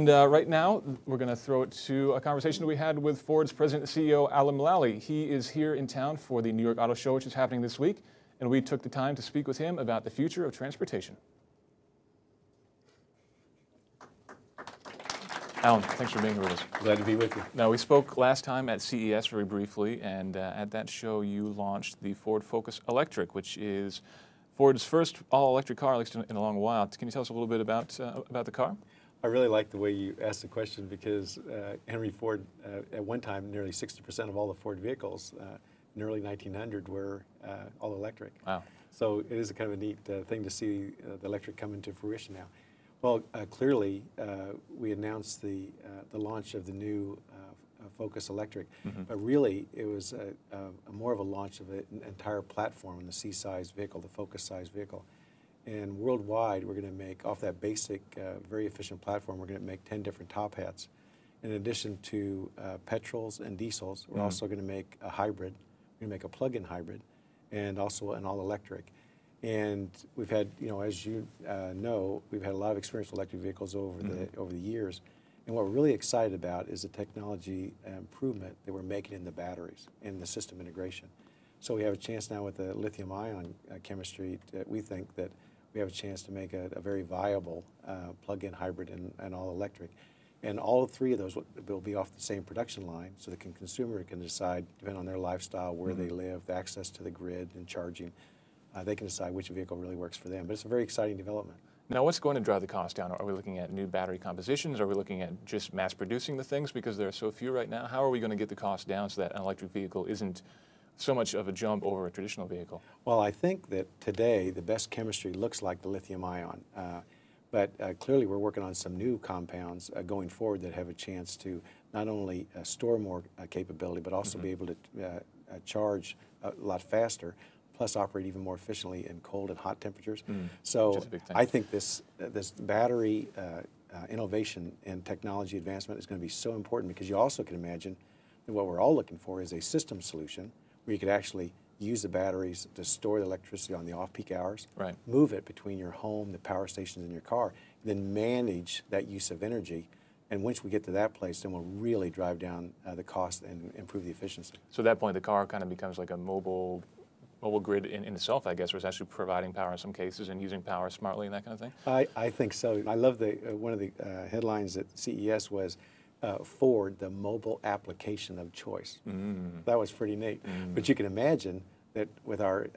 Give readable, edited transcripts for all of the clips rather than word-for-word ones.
And right now, we're going to throw it to a conversation we had with Ford's President and CEO Alan Mulally. He is here in town for the New York Auto Show, which is happening this week, and we took the time to speak with him about the future of transportation. Alan, thanks for being here with us. Glad to be with you. Now, we spoke last time at CES very briefly, and at that show you launched the Ford Focus Electric, which is Ford's first all-electric car, at least in a long while. Can you tell us a little bit about the car? I really like the way you asked the question because Henry Ford, at one time, nearly 60% of all the Ford vehicles in early 1900 were all electric. Wow. So it is a kind of a neat thing to see the electric come into fruition now. Well, clearly, we announced the launch of the new Focus Electric, but really it was more of a launch of an entire platform in the C-size vehicle, the Focus-size vehicle. And worldwide, we're going to make, off that basic, very efficient platform, we're going to make 10 different top hats. In addition to petrols and diesels, we're also going to make a hybrid. We're going to make a plug-in hybrid and also an all-electric. And we've had, as you know, we've had a lot of experience with electric vehicles over the years. And what we're really excited about is the technology improvement that we're making in the batteries and the system integration. So we have a chance now with the lithium-ion chemistry. We think that we have a chance to make a very viable plug-in hybrid and all-electric. And all three of those will be off the same production line, so the consumer can decide, depending on their lifestyle, where they live, the access to the grid and charging. They can decide which vehicle really works for them. But it's a very exciting development. Now, what's going to drive the cost down? Are we looking at new battery compositions? Are we looking at just mass producing the things because there are so few right now? How are we going to get the cost down so that an electric vehicle isn't so much of a jump over a traditional vehicle? Well, I think that today the best chemistry looks like the lithium-ion. But clearly we're working on some new compounds going forward that have a chance to not only store more capability, but also be able to charge a lot faster, plus operate even more efficiently in cold and hot temperatures. So I think this battery innovation and technology advancement is going to be so important because you also can imagine that what we're all looking for is a system solution where you could actually use the batteries to store the electricity on the off-peak hours, move it between your home, the power stations, and your car, and then manage that use of energy. And once we get to that place, then we'll really drive down the cost and improve the efficiency. So at that point, the car kind of becomes like a mobile grid in itself, I guess, or it's actually providing power in some cases and using power smartly and that kind of thing? I think so. I love one of the headlines at CES was Ford, the mobile application of choice. That was pretty neat. But you can imagine that with our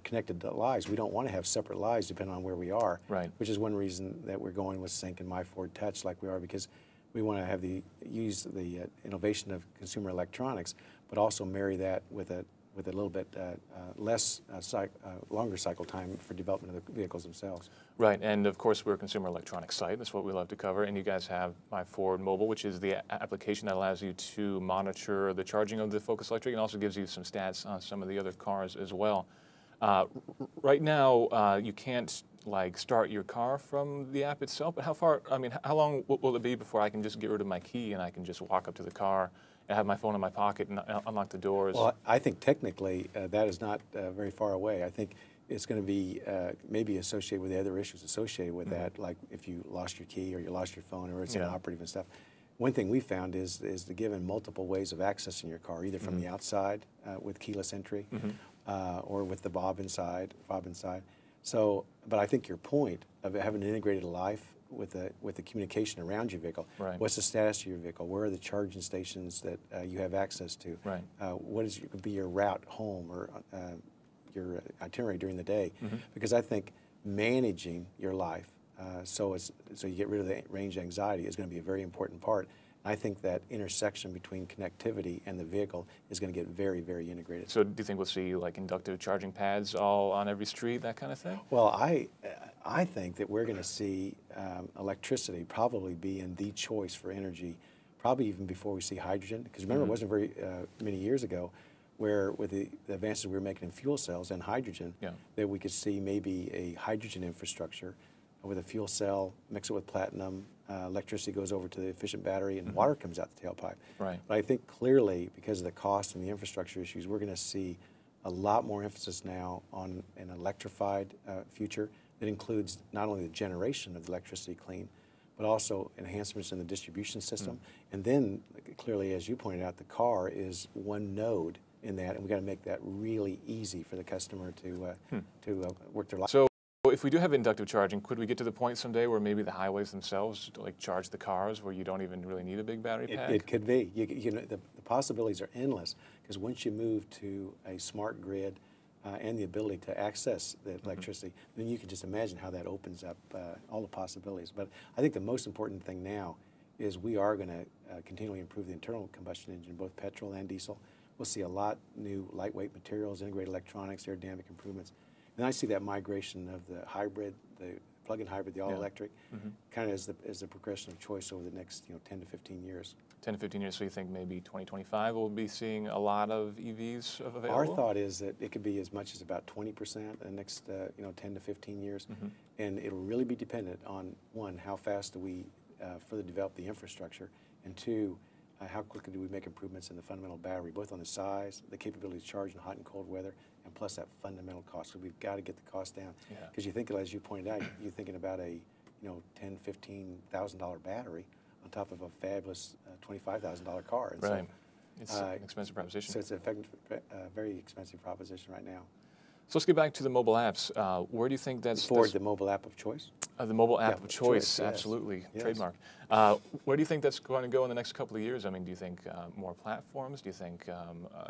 connected lives, we don't want to have separate lives depending on where we are, which is one reason that we're going with Sync and My Ford Touch like we are, because we want to have use the innovation of consumer electronics, but also marry that with a little bit longer cycle time for development of the vehicles themselves. Right, and of course we're a consumer electronics site. That's what we love to cover. And you guys have My Ford Mobile, which is the application that allows you to monitor the charging of the Focus Electric and also gives you some stats on some of the other cars as well. Right now, you can't start your car from the app itself, but how long will it be before I can just get rid of my key and I can just walk up to the car and have my phone in my pocket and unlock the doors? Well, I think technically that is not very far away. I think it's going to be maybe associated with the other issues associated with that, like if you lost your key or you lost your phone or it's inoperative and stuff. One thing we found is to give in multiple ways of accessing your car, either from the outside with keyless entry or with the fob inside. So, but I think your point of having an integrated life with the communication around your vehicle. What's the status of your vehicle? Where are the charging stations that you have access to? What is could be your route home or your itinerary during the day? Because I think managing your life so you get rid of the range anxiety is going to be a very important part. I think that intersection between connectivity and the vehicle is going to get very, very integrated. So do you think we'll see inductive charging pads all on every street, that kind of thing? Well, I think that we're going to see electricity probably be in the choice for energy, probably even before we see hydrogen. Because remember, it wasn't very many years ago where with the advances we were making in fuel cells and hydrogen, that we could see maybe a hydrogen infrastructure with a fuel cell, mix it with platinum, electricity goes over to the efficient battery, and water comes out the tailpipe. But I think clearly, because of the cost and the infrastructure issues, we're going to see a lot more emphasis now on an electrified future that includes not only the generation of the electricity clean, but also enhancements in the distribution system. And then, clearly, as you pointed out, the car is one node in that, and we've got to make that really easy for the customer to work their life. So if we do have inductive charging, could we get to the point someday where maybe the highways themselves like charge the cars where you don't even really need a big battery pack? It could be. You know, the possibilities are endless, because once you move to a smart grid and the ability to access the electricity, then you can just imagine how that opens up all the possibilities. But I think the most important thing now is we are going to continually improve the internal combustion engine, both petrol and diesel. We'll see a lot new lightweight materials, integrated electronics, aerodynamic improvements. And I see that migration of the hybrid, the plug-in hybrid, the all-electric, kind of as the progression of choice over the next 10 to 15 years. 10 to 15 years, so you think maybe 2025 we'll be seeing a lot of EVs available? Our thought is that it could be as much as about 20% in the next 10 to 15 years. And it'll really be dependent on, one, how fast do we further develop the infrastructure, and two, how quickly do we make improvements in the fundamental battery, both on the size, the capability to charge in hot and cold weather, and plus that fundamental cost. So we've got to get the cost down. Because you think, as you pointed out, you're thinking about a $10,000, $15,000 battery on top of a fabulous $25,000 car. And right. So, it's an expensive proposition. So it's a very expensive proposition right now. So let's get back to the mobile apps. Where do you think that's... Ford, the mobile app of choice? The mobile app of choice, yes. absolutely, Yes. trademark. Where do you think that's going to go in the next couple of years? I mean, do you think more platforms? Do you think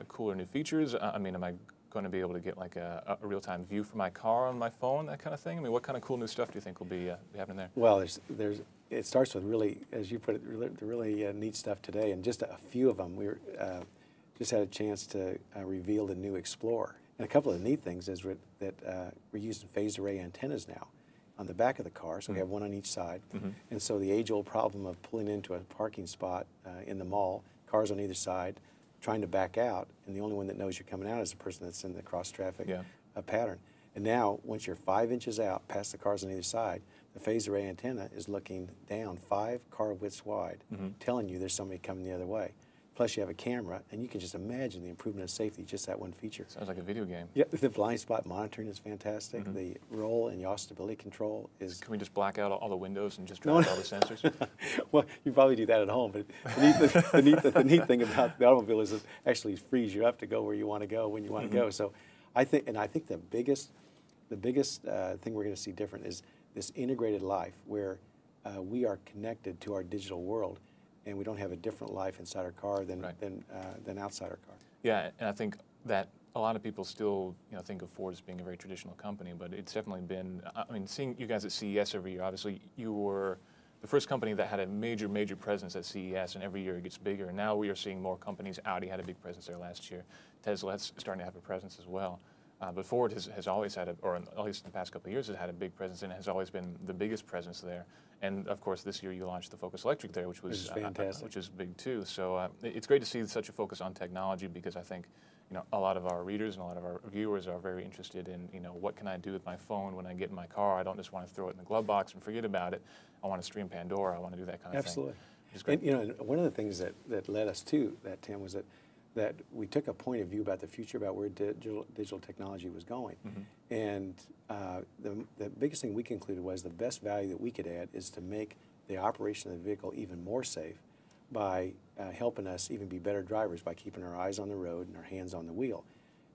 cooler new features? I mean, am I going to be able to get like a real-time view for my car on my phone, that kind of thing? I mean, what kind of cool new stuff do you think will be happening there? Well, it starts with really, as you put it, really neat stuff today, and just a few of them. We just had a chance to reveal the new Explorer. And a couple of the neat things is that we're using phased array antennas now on the back of the car, so we have one on each side. And so the age-old problem of pulling into a parking spot in the mall, cars on either side, trying to back out, and the only one that knows you're coming out is the person that's in the cross-traffic pattern. And now, once you're 5 inches out past the cars on either side, the phased array antenna is looking down 5 car widths wide, telling you there's somebody coming the other way. Plus you have a camera, and you can just imagine the improvement of safety, just that one feature. Sounds like a video game. Yeah, the blind spot monitoring is fantastic. The roll and yaw stability control is... Can we just black out all the windows and just drive all the sensors? Well, you probably do that at home, but the neat thing about the automobile is it actually frees you up to go where you want to go when you want to go. So I think the biggest thing we're going to see different is this integrated life where we are connected to our digital world, and we don't have a different life inside our car than outside our car. Yeah, and I think that a lot of people still think of Ford as being a very traditional company, but it's definitely been, I mean, seeing you guys at CES every year, obviously you were the first company that had a major presence at CES, and every year it gets bigger. And now we are seeing more companies. Audi had a big presence there last year. Tesla's starting to have a presence as well. But Ford has always had, or at least in the past couple of years, has had a big presence, and has always been the biggest presence there. And of course, this year you launched the Focus Electric there, which was fantastic, which is big too. So it's great to see such a focus on technology, because I think a lot of our readers and a lot of our viewers are very interested in what can I do with my phone when I get in my car. I don't just want to throw it in the glove box and forget about it. I want to stream Pandora. I want to do that kind of thing. Absolutely. And one of the things that led us to that, Tim, was that we took a point of view about the future, about where digital technology was going. And the biggest thing we concluded was the best value that we could add is to make the operation of the vehicle even more safe by helping us even be better drivers by keeping our eyes on the road and our hands on the wheel.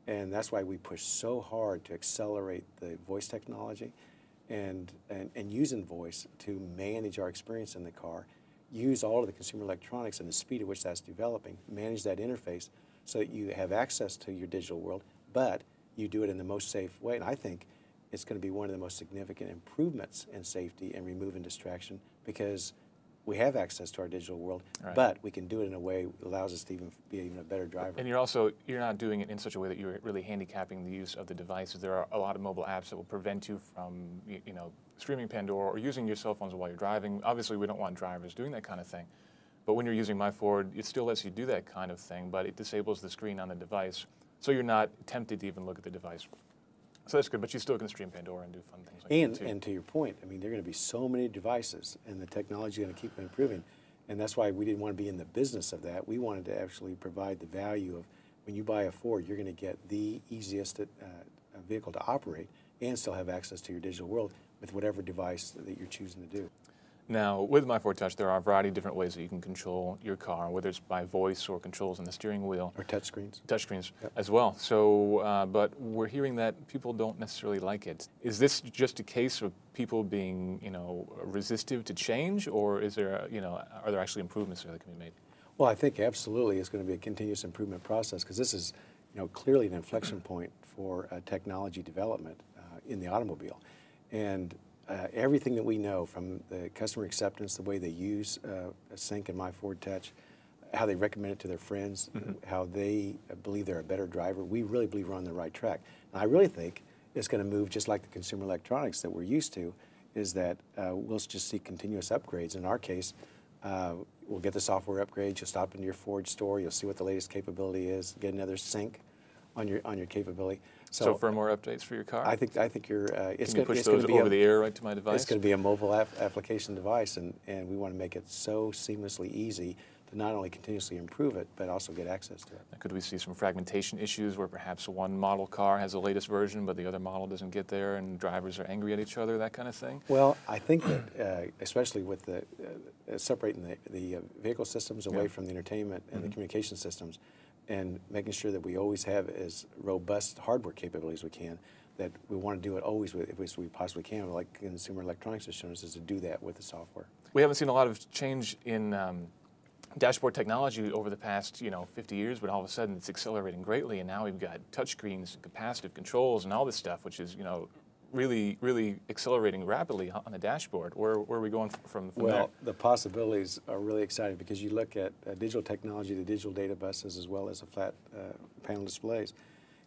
And that's why we push so hard to accelerate the voice technology and using voice to manage our experience in the car, use all of the consumer electronics and the speed at which that's developing, manage that interface so that you have access to your digital world, but you do it in the most safe way. And I think it's going to be one of the most significant improvements in safety and removing distraction, because we have access to our digital world, but we can do it in a way that allows us to be even a better driver. And you're not doing it in such a way that you're really handicapping the use of the devices. There are a lot of mobile apps that will prevent you from, streaming Pandora or using your cell phones while you're driving. Obviously, we don't want drivers doing that kind of thing. But when you're using My Ford, it still lets you do that kind of thing, but it disables the screen on the device, so you're not tempted to even look at the device. So that's good, but you still can stream Pandora and do fun things like that too. And to your point, I mean, there are going to be so many devices, and the technology is going to keep improving. And that's why we didn't want to be in the business of that. We wanted to actually provide the value of, when you buy a Ford, you're going to get the easiest vehicle to operate and still have access to your digital world with whatever device that you're choosing to do. Now, with My Ford Touch, there are a variety of different ways that you can control your car, whether it's by voice or controls on the steering wheel. Or touchscreens. Touchscreens Yep. as well. So, but we're hearing that people don't necessarily like it. Is this just a case of people being, resistive to change, or is there, are there actually improvements there that can be made? Well, I think absolutely it's going to be a continuous improvement process, because this is, clearly an inflection point for technology development in the automobile. And everything that we know from the customer acceptance, the way they use Sync and My Ford Touch, how they recommend it to their friends, how they believe they're a better driver, we really believe we're on the right track. And I really think it's going to move just like the consumer electronics that we're used to, is that we'll just see continuous upgrades. In our case, we'll get the software upgrades. You'll stop into your Ford store. You'll see what the latest capability is. Get another Sync on your capability. So firmware updates for your car? I think you're. Can you push those over the air right to my device? It's going to be a mobile application device, and we want to make it so seamlessly easy to not only continuously improve it, but also get access to it. Could we see some fragmentation issues where perhaps one model car has the latest version, but the other model doesn't get there, and drivers are angry at each other, that kind of thing? Well, I think that especially with the separating the vehicle systems away from the entertainment and the communication systems, and making sure that we always have as robust hardware capabilities as we can, that we want to do it always as we possibly can, like consumer electronics has shown us, is to do that with the software. We haven't seen a lot of change in dashboard technology over the past 50 years, but all of a sudden it's accelerating greatly, and now we've got touchscreens and capacitive controls and all this stuff, which is really, really accelerating rapidly on the dashboard. Where are we going from there? Well, the possibilities are really exciting, because you look at digital technology, the digital data buses, as well as the flat panel displays,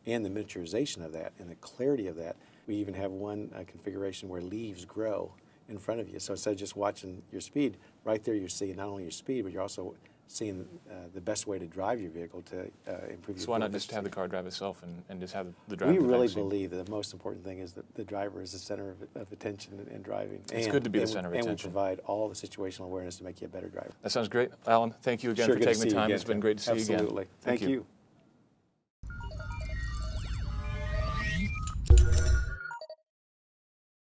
and the miniaturization of that and the clarity of that. We even have one configuration where leaves grow in front of you. So instead of just watching your speed, right there you're seeing not only your speed, but you're also seeing the best way to drive your vehicle to improve your So why not just have the car drive itself and just have the driver? We really believe that the most important thing is that the driver is the center of attention in driving. It's good to be the center of attention. And we provide all the situational awareness to make you a better driver. That sounds great. Alan, thank you again for taking the time. It's been great to see you again. Absolutely. Thank you.